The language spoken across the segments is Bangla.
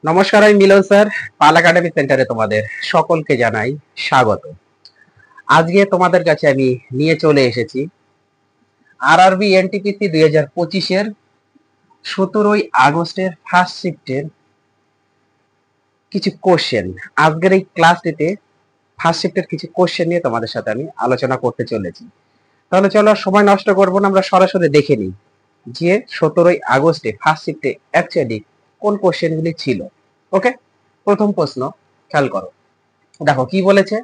নমস্কার, আমি মিলন স্যার। পাল একাডেমি সেন্টারে তোমাদের সকলকে জানাই স্বাগত। আজকে তোমাদের কাছে আমি নিয়ে চলে এসেছি আরআরবি এনটিপিসি 2025-এর 17ই আগস্টের ফার্স্ট শিফটের কিছু কোশ্চেন। আজকের এই ক্লাসটিতে ফার্স্ট শিফটের কিছু কোশ্চেন নিয়ে তোমাদের সাথে আমি আলোচনা করতে চলেছি। তাহলে চলো, সময় নষ্ট করবো না, আমরা সরাসরি দেখে নিই যে 17ই আগস্টে ফার্স্ট শিফটে অ্যাকচুয়ালি কোন কোশ্চেনগুলি ছিল। ওকে, প্রথম প্রশ্ন খেয়াল করো। দেখো কি বলেছে,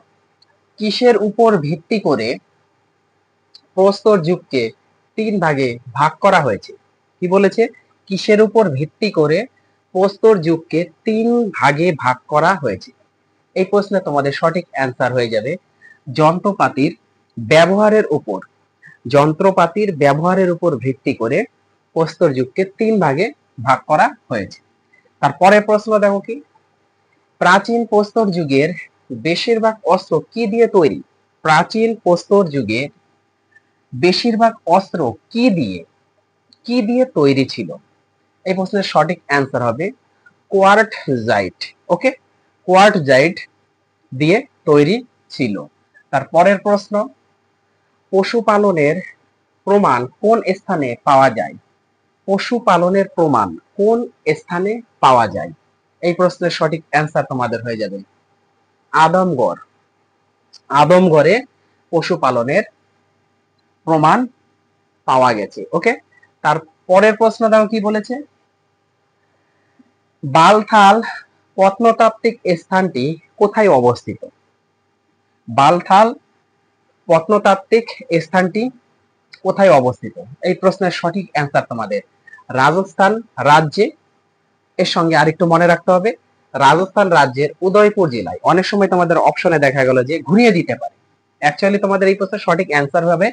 কিসের উপর ভিত্তি করে প্রস্তর যুগকে 3 ভাগে ভাগ করা হয়েছে? কি বলেছে, কিসের উপর ভিত্তি করে প্রস্তর যুগকে 3 ভাগে ভাগ করা হয়েছে? এই প্রশ্নে তোমাদের সঠিক অ্যান্সার হয়ে যাবে যন্ত্রপাতির ব্যবহারের উপর। যন্ত্রপাতির ব্যবহারের উপর ভিত্তি করে প্রস্তর যুগকে 3 ভাগে ভাগ করা হয়েছে। তারপরে প্রশ্ন দেখো কি, প্রাচীন প্রস্তর যুগের বেশিরভাগ অস্ত্র কি দিয়ে তৈরি? প্রাচীন প্রস্তর যুগে বেশিরভাগ অস্ত্র কি দিয়ে তৈরি ছিল? এই প্রশ্নের সঠিক অ্যান্সার হবে কোয়ার্টজাইট। ওকে, কোয়ার্টজাইট দিয়ে তৈরি ছিল। তারপরের প্রশ্ন, পশুপালনের প্রমাণ কোন স্থানে পাওয়া যায়? পশুপালনের প্রমাণ কোন স্থানে পাওয়া যায়? এই প্রশ্নের সঠিক অ্যান্সার তোমাদের হয়ে যাবে আদমগড়। আদমগড়ে পশুপালনের প্রমাণ পাওয়া গেছে। ওকে, তার পরের প্রশ্ন দেখো কি বলেছে, বালথাল প্রত্নতাত্ত্বিক স্থানটি কোথায় অবস্থিত? বালথাল প্রত্নতাত্ত্বিক স্থানটি কোথায় অবস্থিত? এই প্রশ্নের সঠিক অ্যান্সার তোমাদের রাজস্থান রাজ্যে। এর সঙ্গে আরেকটু মনে রাখতে হবে, রাজস্থান রাজ্যের উদয়পুর জেলায়। অনেক সময় তোমাদের অপশনে দেখা গেল যে ঘুরিয়ে দিতে পারে, অ্যাকচুয়ালি তোমাদের এই প্রশ্নের সঠিক অ্যান্সার হবে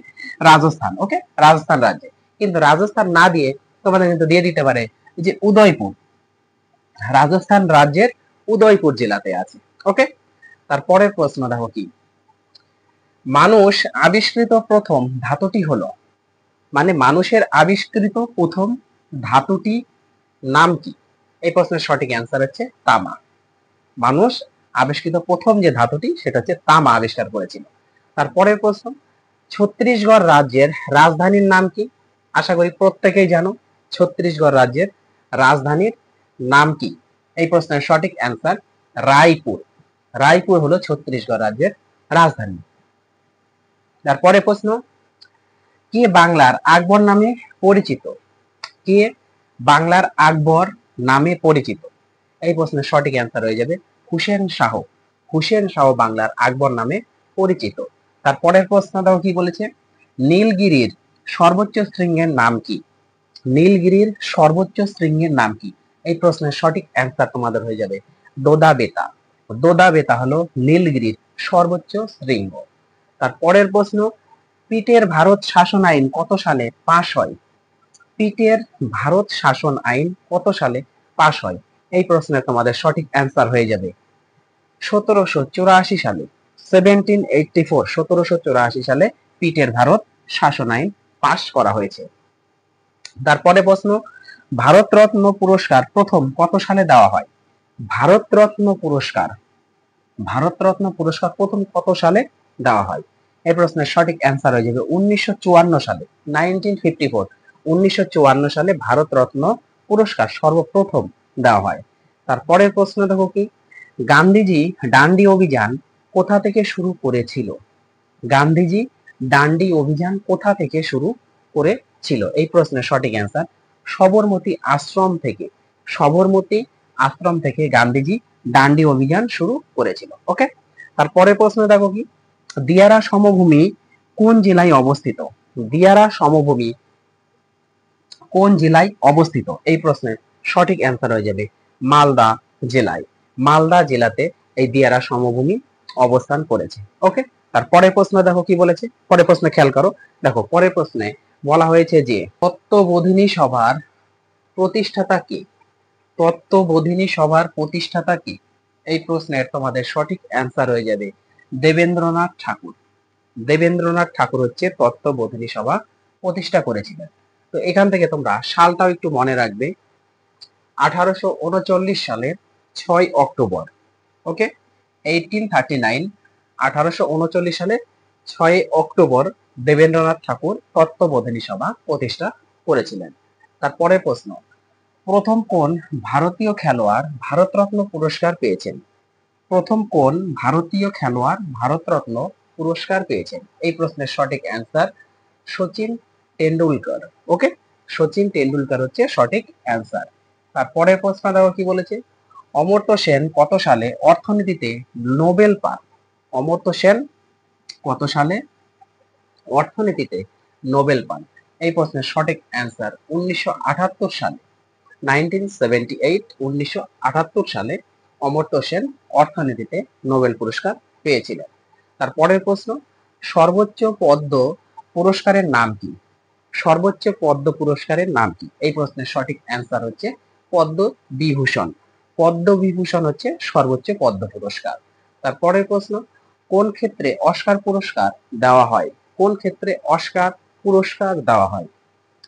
রাজস্থান। ওকে, রাজস্থান রাজ্যে, কিন্তু রাজস্থান না দিয়ে তোমাদের কিন্তু দিয়ে দিতে পারে যে উদয়পুর। রাজস্থান রাজ্যের উদয়পুর জেলাতে আছে। ওকে, তারপরের প্রশ্ন দেখো কি, মানুষ আবিষ্কৃত প্রথম ধাতুটি হলো, মানে মানুষের আবিষ্কৃত প্রথম ধাতুটি নাম কি? এই প্রশ্নের সঠিক অ্যান্সার হচ্ছে তামা। মানুষ আবিষ্কৃত প্রথম যে ধাতুটি সেটা হচ্ছে তামা আবিষ্কার করেছিল। তারপরের প্রশ্ন, ছত্তিশগড় রাজ্যের রাজধানীর নাম কি? আশা করি প্রত্যেকেই জানো ছত্তিশগড় রাজ্যের রাজধানীর নাম কি? এই প্রশ্নের সঠিক অ্যান্সার রায়পুর। রায়পুর হলো ছত্তিশগড় রাজ্যের রাজধানী। তারপরে প্রশ্ন, কে বাংলার আকবর নামে পরিচিত? কে বাংলার আকবর নামে পরিচিত? এই প্রশ্নের সঠিক অ্যান্সার হয়ে যাবে হুসেন শাহ। হুসেন শাহ বাংলার আকবর নামে পরিচিত। তারপরের প্রশ্ন দেখো কি বলেছে, নীলগিরির সর্বোচ্চ শৃঙ্গের নাম কি? নীলগিরির সর্বোচ্চ শৃঙ্গের নাম কি? এই প্রশ্নের সঠিক অ্যান্সার তোমাদের হয়ে যাবে দোদা বেতা। দোদা বেতা হলো নীলগিরির সর্বোচ্চ শৃঙ্গ। তারপরের প্রশ্ন, পিটের ভারত শাসন আইন কত সালে পাশ হয়? পিটের ভারত শাসন আইন কত সালে পাশ হয়? এই প্রশ্নের তোমাদের সঠিক অ্যান্সার হয়ে যাবে 1784 সালে। 1784, 1784 সালে পিটের ভারত শাসন আইন পাশ করা হয়েছে। তারপরে প্রশ্ন, ভারতরত্ন পুরস্কার প্রথম কত সালে দেওয়া হয়? ভারতরত্ন পুরস্কার, ভারতরত্ন পুরস্কার প্রথম কত সালে দেওয়া হয়? এই প্রশ্নের সঠিক অ্যান্সার হয়ে যাবে 1954 সালে। 1954, 1954 সালে ভারতরত্ন পুরস্কার সর্বপ্রথম দেওয়া হয়। তারপরের প্রশ্ন দেখো কি, গান্ধীজি ডান্ডি অভিযান কোথা থেকে শুরু করেছিল? গান্ধীজি ডান্ডি অভিযান কোথা থেকে শুরু করেছিল? এই প্রশ্নের সঠিক অ্যান্সার সবরমতী আশ্রম থেকে। সবরমতী আশ্রম থেকে গান্ধীজি ডান্ডি অভিযান শুরু করেছিল। ওকে, তারপরে প্রশ্ন দেখো কি, দিয়ারা সমভূমি কোন জেলায় অবস্থিত? দিয়ারা সমভূমি কোন জেলায় অবস্থিত? এই প্রশ্নের সঠিক অ্যান্সার হয়ে যাবে মালদা জেলায়। মালদা জেলাতে এই দিয়ারা সমভূমি অবস্থান করেছে। ওকে, তারপরের প্রশ্ন দেখো কি বলেছে, পরের প্রশ্ন খেয়াল করো। দেখো পরের প্রশ্নে বলা হয়েছে যে তত্ত্ববোধিনী সভার প্রতিষ্ঠাতা কে? তত্ত্ববোধিনী সভার প্রতিষ্ঠাতা কে? এই প্রশ্নের তোমাদের সঠিক অ্যান্সার হয়ে যাবে দেবেন্দ্রনাথ ঠাকুর। দেবেন্দ্রনাথ ঠাকুর হচ্ছে তত্ত্ববোধিনী সভা প্রতিষ্ঠা করেছিলেন। তো এখান থেকে তোমরা সালটাও একটু মনে রাখবে, 1839 সালে 6 অক্টোবর। ওকে, 1839 1839 সালে 6 অক্টোবর দেবেন্দ্রনাথ ঠাকুর তত্ত্ববোধিনী সভা প্রতিষ্ঠা করেছিলেন। তারপরে প্রশ্ন, প্রথম কোন ভারতীয় খেলোয়াড় ভারতরত্ন পুরস্কার পেয়েছেন? প্রথম কোন ভারতীয় খেলোয়াড় ভারতরত্ন পুরস্কার পেয়েছেন? এই প্রশ্নের সঠিক অ্যান্সার সচিন টেন্ডুলকর। ওকে, সচিন টেন্ডুলকর হচ্ছে সঠিক অ্যান্সার। তারপরের প্রশ্ন দেখো কি বলেছে, অমর্ত্য সেন কত সালে অর্থনীতিতে নোবেল পান? অমর্ত্য সেন কত সালে অর্থনীতিতে নোবেল পান? এই প্রশ্নের সঠিক অ্যান্সার 1978 সালে। 1978 1978 সালে অমর্ত্য সেন অর্থনীতিতে নোবেল পুরস্কার পেয়েছিলেন। তারপরের প্রশ্ন, সর্বোচ্চ পদ্ম পুরস্কারের নাম কি? সর্বোচ্চ পদ্ম পুরস্কারের নাম কি? এই প্রশ্নের সঠিক অ্যান্সার হচ্ছে পদ্ম বিভূষণ। পদ্ম বিভূষণ হচ্ছে সর্বোচ্চ পদ্ম পুরস্কার। তারপরের প্রশ্ন, কোন ক্ষেত্রে অস্কার পুরস্কার দেওয়া হয়? কোন ক্ষেত্রে অস্কার পুরস্কার দেওয়া হয়?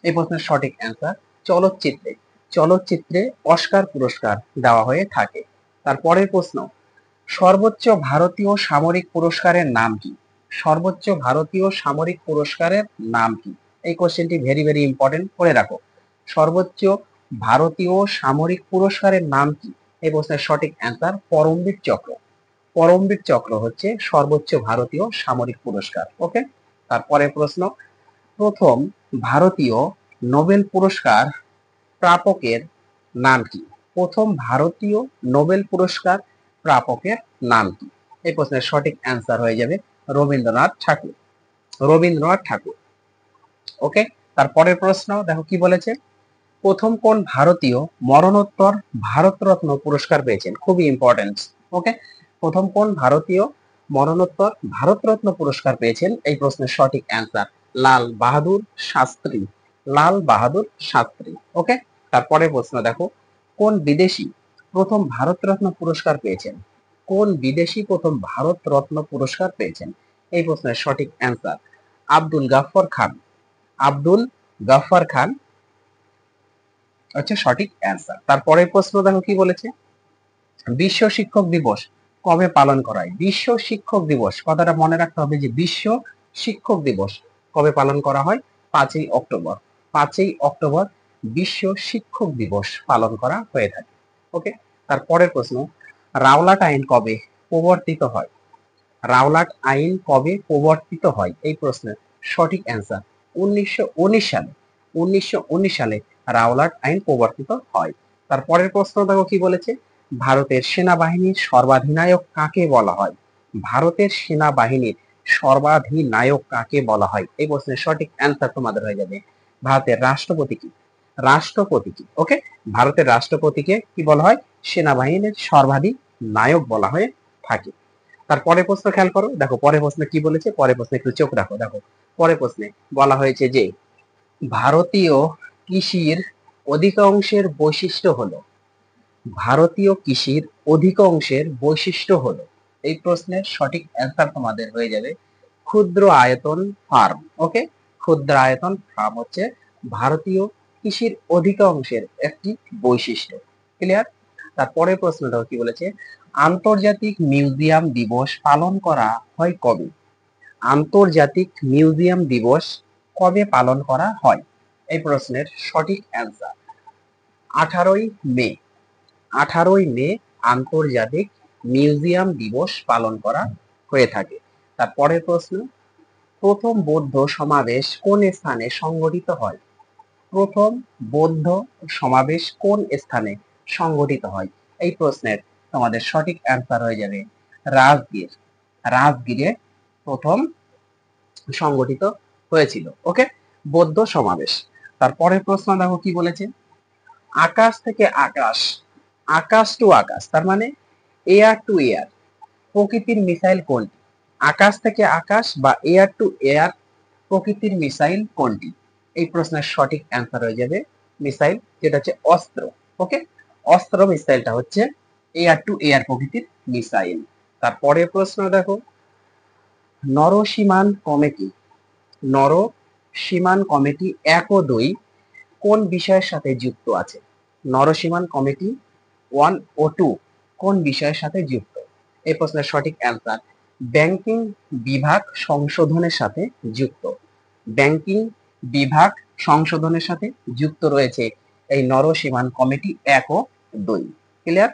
এই প্রশ্নের সঠিক অ্যান্সার চলচ্চিত্রে। চলচ্চিত্রে অস্কার পুরস্কার দেওয়া হয়ে থাকে। তারপরের প্রশ্ন, সর্বোচ্চ ভারতীয় সামরিক পুরস্কারের নাম কি? সর্বোচ্চ ভারতীয় সামরিক পুরস্কারের নাম কি? এই কোশ্চেনটি ভেরি ভেরি ইম্পর্টেন্ট, করে রাখো। সর্বোচ্চ ভারতীয় সামরিক পুরস্কারের নাম কি? এই প্রশ্নের সঠিক অ্যান্সার পরমবীর চক্র। পরমবীর চক্র হচ্ছে সর্বোচ্চ ভারতীয় সামরিক পুরস্কার। ওকে, তারপরে প্রশ্ন, প্রথম ভারতীয় নোবেল পুরস্কার প্রাপকের নাম কি? প্রথম ভারতীয় নোবেল পুরস্কার প্রাপকের নাম কি? এই প্রশ্নের সঠিক অ্যান্সার হয়ে যাবে রবীন্দ্রনাথ ঠাকুর। রবীন্দ্রনাথ ঠাকুর। ওকে, তারপরের প্রশ্ন দেখো কি বলেছে, প্রথম কোন ভারতীয় মরণোত্তর ভারতরত্ন পুরস্কার পেয়েছেন? খুবই ইম্পর্টেন্ট। ওকে, প্রথম কোন ভারতীয় মরণোত্তর ভারতরত্ন পুরস্কার পেয়েছেন? এই প্রশ্নের সঠিক অ্যান্সার লাল বাহাদুর শাস্ত্রী। লাল বাহাদুর শাস্ত্রী। ওকে, তারপরে প্রশ্ন দেখো, কোন বিদেশি প্রথম ভারতরত্ন পুরস্কার পেয়েছেন? কোন বিদেশি প্রথম ভারতরত্ন পুরস্কার পেয়েছেন? এই প্রশ্নের সঠিক অ্যান্সার আব্দুল গাফফার খান। আব্দুল গাফফার খান হচ্ছে সঠিক অ্যান্সার। তারপরের প্রশ্ন দেখো কি বলেছে, বিশ্ব শিক্ষক দিবস কবে পালন করা হয়? বিশ্ব শিক্ষক দিবস, কথাটা মনে রাখতে হবে যে বিশ্ব শিক্ষক দিবস কবে পালন করা হয়? 5ই অক্টোবর। 5ই অক্টোবর বিশ্ব শিক্ষক দিবস পালন করা হয়ে থাকে। ওকে, তারপরের প্রশ্ন, রাওলাট আইন কবে প্রবর্তিত হয়? রাওলাট আইন কবে প্রবর্তিত হয়? এই প্রশ্নের সঠিক অ্যান্সার 1919 সালে। 1919 সালে রাওলাট আইন প্রবর্তিত হয়। তারপরের প্রশ্ন দেখো কি বলেছে, ভারতের সেনাবাহিনীর সর্বাধিনায়ক কাকে বলা হয়? ভারতের সেনাবাহিনীর সর্বাধিনায়ক কাকে বলা হয়? এই প্রশ্নের সঠিক অ্যান্সার তোমাদের হয়ে যাবে ভারতের রাষ্ট্রপতি কি? রাষ্ট্রপতি কি? ওকে, ভারতের রাষ্ট্রপতিকে কি বলা হয়? সেনাবাহিনীর সর্বাধিনায়ক বলা হয়ে থাকে। তারপরের প্রশ্ন খেয়াল করো, দেখো পরের প্রশ্নে কি বলেছে, পরের প্রশ্নে একটু চোখ রাখো। দেখো পরের প্রশ্নে বলা হয়েছে যে ভারতীয় কৃষির অধিকাংশের বৈশিষ্ট্য হলো, ভারতীয় কৃষির অধিকাংশের বৈশিষ্ট্য হলো। এই প্রশ্নের সঠিক অ্যান্সার তোমাদের হয়ে যাবে ক্ষুদ্র আয়তন ফার্ম। ওকে, ক্ষুদ্র আয়তন ফার্ম হচ্ছে ভারতীয় কৃষির অধিকাংশের একটি বৈশিষ্ট্য। ক্লিয়ার? তারপরের প্রশ্নটা কি বলেছে, আন্তর্জাতিক মিউজিয়াম দিবস পালন করা হয় কবে? আন্তর্জাতিক মিউজিয়াম দিবস কবে পালন করা হয়? এই প্রশ্নের সঠিক অ্যান্সার 18ই মে। 18ই মে আন্তর্জাতিক মিউজিয়াম দিবস পালন করা হয়ে থাকে। তারপরের প্রশ্ন, প্রথম বৌদ্ধ সমাবেশ কোন স্থানে সংগঠিত হয়? প্রথম বৌদ্ধ সমাবেশ কোন স্থানে সংগঠিত হয়? এই প্রশ্নের তোমাদের সঠিক অ্যান্সার হয়ে যাবে রাজগীর। রাজগীরে প্রথম সংগঠিত হয়েছিল। ওকে, বৌদ্ধ সমাবেশ। তারপরের প্রশ্ন দেখো কি বলেছে, আকাশ থেকে আকাশ, আকাশ টু আকাশ, তার মানে এয়ার টু এয়ার প্রকৃতির মিসাইল কোনটি? আকাশ থেকে আকাশ বা এয়ার টু এয়ার প্রকৃতির মিসাইল কোনটি? এই প্রশ্নের সঠিক অ্যান্সার হয়ে যাবে মিসাইল, যেটা হচ্ছে অস্ত্র। ওকে, অস্ত্র মিসাইলটা হচ্ছে এয়ার টু এয়ার প্রকৃতির মিসাইল। তারপরে প্রশ্ন দেখো, নরসীমান কমিটি, নরসীমান কমিটি 1 ও 2 কোন বিষয়ের সাথে যুক্ত আছে? নরসীমান কমিটি 1 ও 2 কোন বিষয়ের সাথে যুক্ত? এই প্রশ্নের সঠিক অ্যান্সার ব্যাংকিং বিভাগ সংশোধনের সাথে যুক্ত। ব্যাংকিং বিভাগ সংশোধনের সাথে যুক্ত রয়েছে এই নরসীমান কমিটি 1 ও 2। ক্লিয়ার?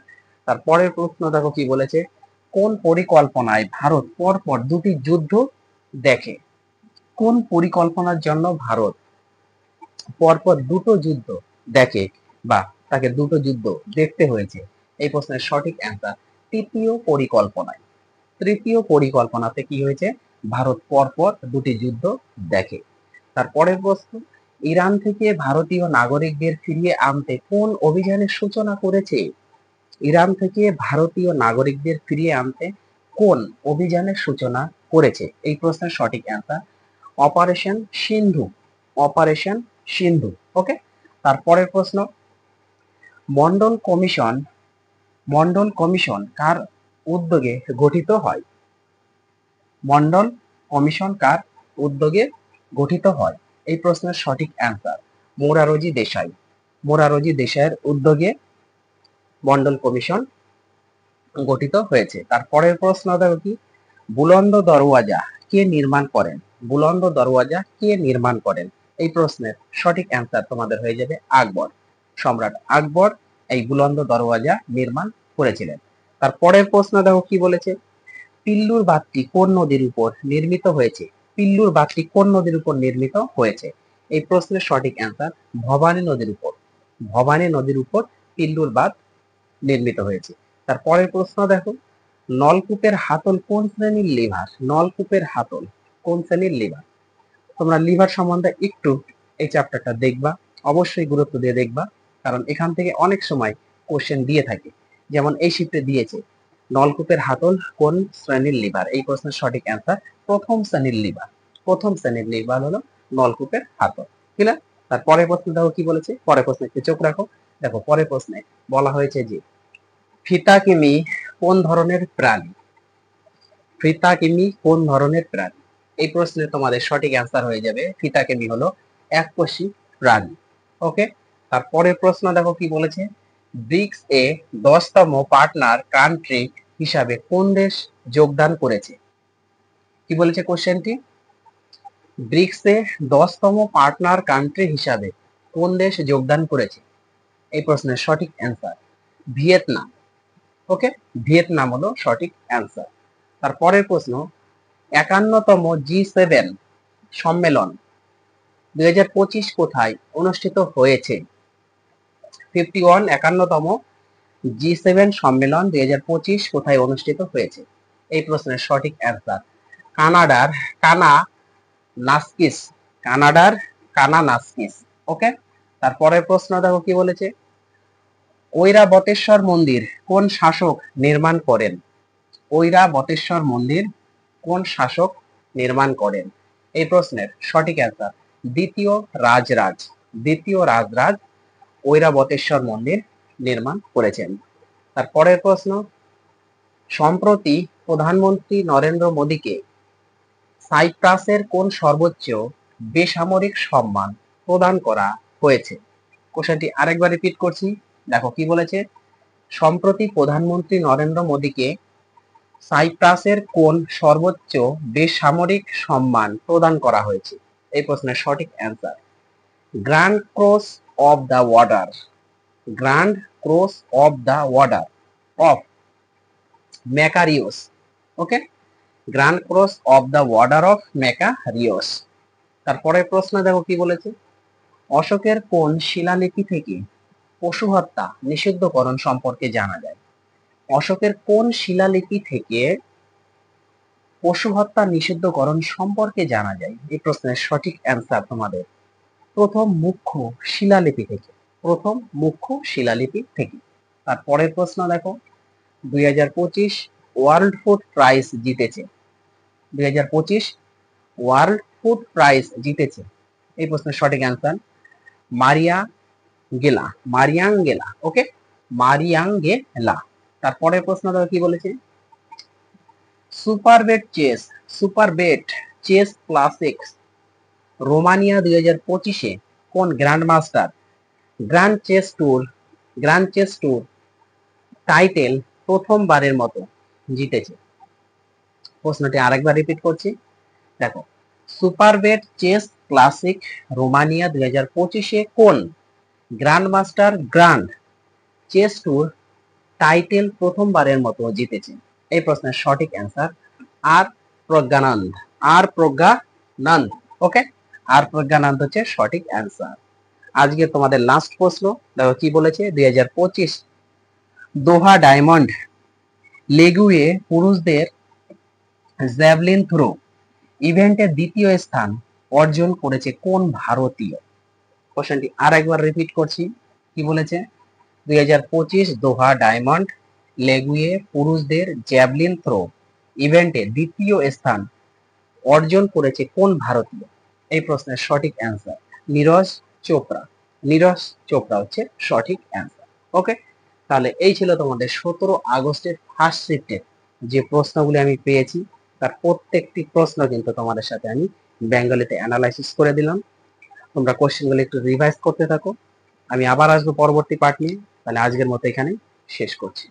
তারপরের প্রশ্ন দেখো কি বলেছে, কোন পরিকল্পনায় ভারত পরপর দুটি যুদ্ধ দেখে? কোন পরিকল্পনার জন্য ভারত পরপর দুটো যুদ্ধ দেখে বা তাকে দুটো যুদ্ধ দেখতে হয়েছে? এই প্রশ্নের সঠিক অ্যান্সার তৃতীয় পরিকল্পনায়। তৃতীয় পরিকল্পনাতে কি হয়েছে, ভারত পরপর দুটি যুদ্ধ দেখে। তারপরের প্রশ্ন, ইরান থেকে ভারতীয় নাগরিকদের ফিরিয়ে আনতে কোন অভিযানের সূচনা করেছে? ইরান থেকে ভারতীয় নাগরিকদের ফিরিয়ে আনতে কোন অভিযানের সূচনা করেছে? এই প্রশ্নের সঠিক অ্যান্সার অপারেশন সিন্ধু। অপারেশন সিন্ধু। ওকে। তারপরের প্রশ্ন, মন্ডল কমিশন মন্ডল কমিশন কার উদ্যোগে গঠিত হয়? মন্ডল কমিশন কার উদ্যোগে গঠিত হয়? এই প্রশ্নের সঠিক অ্যান্সার মোরারজি দেশাই। মোরারজি দেশাইয়ের উদ্যোগে মন্ডল কমিশন গঠিত হয়েছে। তারপরের প্রশ্ন দেখো কি, বুলন্দ দরওয়াজা কে নির্মাণ করেন? বুলন্দ দরওয়াজা কে নির্মাণ করেন? এই প্রশ্নের সঠিক অ্যান্সার তোমাদের হয়ে যাবে আকবর। সম্রাট আকবর এই বুলন্দ দরওয়াজা নির্মাণ করেছিলেন। তারপরের প্রশ্ন দেখো কি বলেছে, পিল্লুর বাঁধটি কোন নদীর উপর নির্মিত হয়েছে? পিল্লুর বাঁধটি কোন নদীর উপর নির্মিত হয়েছে? এই প্রশ্নের সঠিক অ্যান্সার ভবানী নদীর উপর। ভবানী নদীর উপর পিল্লুর বাঁধ নির্মিত হয়েছে। তারপরের প্রশ্ন দেখো, নলকূপের হাতল কোন শ্রেণীর লিভার? নলকূপের হাতল কোন শ্রেণীর লিভার? তোমরা লিভার সম্বন্ধে একটু এই চ্যাপ্টারটা দেখবা, অবশ্যই গুরুত্ব দিয়ে দেখবা, কারণ এখান থেকে অনেক সময় কোশ্চেন দিয়ে থাকে। যেমন এই শিফটে দিয়েছে নলকূপের হাতল কোন শ্রেণীর লিভার? এই প্রশ্নের সঠিক অ্যান্সার প্রথম শ্রেণীর লিভার। প্রথম শ্রেণীর লিভার হলো নলকূপের হাতল। ক্লিয়ার? তার পরের প্রশ্ন দেখো কি বলেছে, পরের প্রশ্নে একটু চোখ রাখো। দেখো পরের প্রশ্নে বলা হয়েছে যে ফিতাকিমি কোন ধরনের প্রাণী? ফিতাকিমি কোন ধরনের প্রাণী? এই প্রশ্নে তোমাদের সঠিক অ্যান্সার হয়ে যাবে ফিতাকিমি হলো এককোষী প্রাণী। ওকে। তারপরের প্রশ্ন দেখো কি বলেছে, ব্রিক্স এ 10তম পার্টনার কান্ট্রি হিসাবে কোন দেশ যোগদান করেছে? কি বলেছে কোশ্চেনটি, ব্রিক্স এ 10তম পার্টনার কান্ট্রি হিসাবে কোন দেশ যোগদান করেছে? এই প্রশ্নের সঠিক অ্যান্সার ভিয়েতনাম। ওকে, ভিয়েতনাম হলো সঠিক অ্যান্সার। তারপরের প্রশ্ন, 51তম G7 সম্মেলন 2025 কোথায় অনুষ্ঠিত হয়েছে? 51তম G7 সম্মেলন 2025 কোথায় অনুষ্ঠিত হয়েছে? এই প্রশ্নের সঠিক অ্যান্সার কানাডার কানানাস্কিস। কানাডার কানানাস্কিস। ওকে। তারপরের প্রশ্ন দেখো কি বলেছে, ঐরাবতেশ্বর মন্দির কোন শাসক নির্মাণ করেন? ঐরাবতেশ্বর মন্দির কোন শাসক নির্মাণ করেন? এই প্রশ্নের সঠিক অ্যান্সার দ্বিতীয় রাজরাজ। দ্বিতীয় রাজরাজ ঐরাবতেশ্বর মন্দির নির্মাণ করেছেন। তারপরের প্রশ্ন, সম্প্রতি প্রধানমন্ত্রী নরেন্দ্র মোদীকে সাইপ্রাসের কোন সর্বোচ্চ বেসামরিক সম্মান প্রদান করা হয়েছে? কোশ্চেনটি আরেকবার রিপিট করছি। দেখো কি বলেছে, সম্প্রতি প্রধানমন্ত্রী নরেন্দ্র মোদীকে সাইপ্রাসের কোন সর্বোচ্চ বেসামরিক সম্মান প্রদান করা হয়েছে? এই প্রশ্নের সঠিক answer grand cross of the order. Grand cross of the order of Makarios. Okay, grand cross of the order of Makarios. তারপরে প্রশ্ন দেখো কি বলেছে, অশোকের কোন শিলালিপি থেকে পশু হত্যা নিষিদ্ধকরণ সম্পর্কে জানা যায়? অশোকের কোন শিলালিপি থেকে পশু হত্যা নিষিদ্ধকরণ সম্পর্কে জানা যায়? এই প্রশ্নের সঠিক অ্যান্সার তোমাদের প্রথম মুখ্য শিলালিপি থেকে। প্রথম মুখ্য শিলালিপি থেকে। তারপরের প্রশ্ন দেখো, 2025 ওয়ার্ল্ড ফুড প্রাইজ জিতেছে। 2025 ওয়ার্ল্ড ফুড প্রাইজ জিতেছে। এই প্রশ্নের সঠিক অ্যান্সার মারিয়া গেলা। মারিয়াঙ্গেলা। ওকে, মারিয়াঙ্গেলা। তারপরের প্রশ্ন দেখো কি বলেছে, সুপারবেট চেস ক্লাসিক্স রোমানিয়া 2025 কোন grand master grand chess tour title প্রথমবারের মতো জিতেছে? প্রশ্নটি আরেকবার রিপিট করছি, দেখো, সুপারবেট চেস ক্লাসিক রোমানিয়া 2025-এ কোন grand master grand chess tour title প্রথমবারের মতো জিতেছে? এই প্রশ্নের সঠিক answer R Praggnanandhaa. R Praggnanandhaa, okay, R Praggnanandhaa হচ্ছে সঠিক অ্যান্সার। আজকে তোমাদের লাস্ট প্রশ্ন, দেখো কি বলেছে, 2025 দোহা ডায়মন্ড লেগুয়ে পুরুষদের জ্যাভলিন থ্রো ইভেন্টে দ্বিতীয় স্থান অর্জন করেছে কোন ভারতীয়? কোশ্চেনটি আর একবার রিপিট করছি, কি বলেছে, 2025 দোহা ডায়মন্ড লেগুয়ে পুরুষদের জ্যাভলিন থ্রো ইভেন্টে দ্বিতীয় স্থান অর্জন করেছে কোন ভারতীয়? এই প্রশ্নের সঠিক অ্যান্সার নীরজ চোপড়া। নীরজ চোপড়া হচ্ছে সঠিক অ্যান্সার। ওকে, তাহলে এই ছিল তোমাদের 17 আগস্টের ফার্স্ট শিফটের যে প্রশ্নগুলি আমি পেয়েছি, তার প্রত্যেকটি প্রশ্ন কিন্তু তোমাদের সাথে আমি বেঙ্গলিতে অ্যানালাইসিস করে দিলাম। তোমরা কোশ্চেনগুলো একটু রিভাইজ করতে থাকো। আমি আবার আসবো পরবর্তী পার্ট নিয়ে। তাহলে আজকের মতো এখানেই শেষ করছি।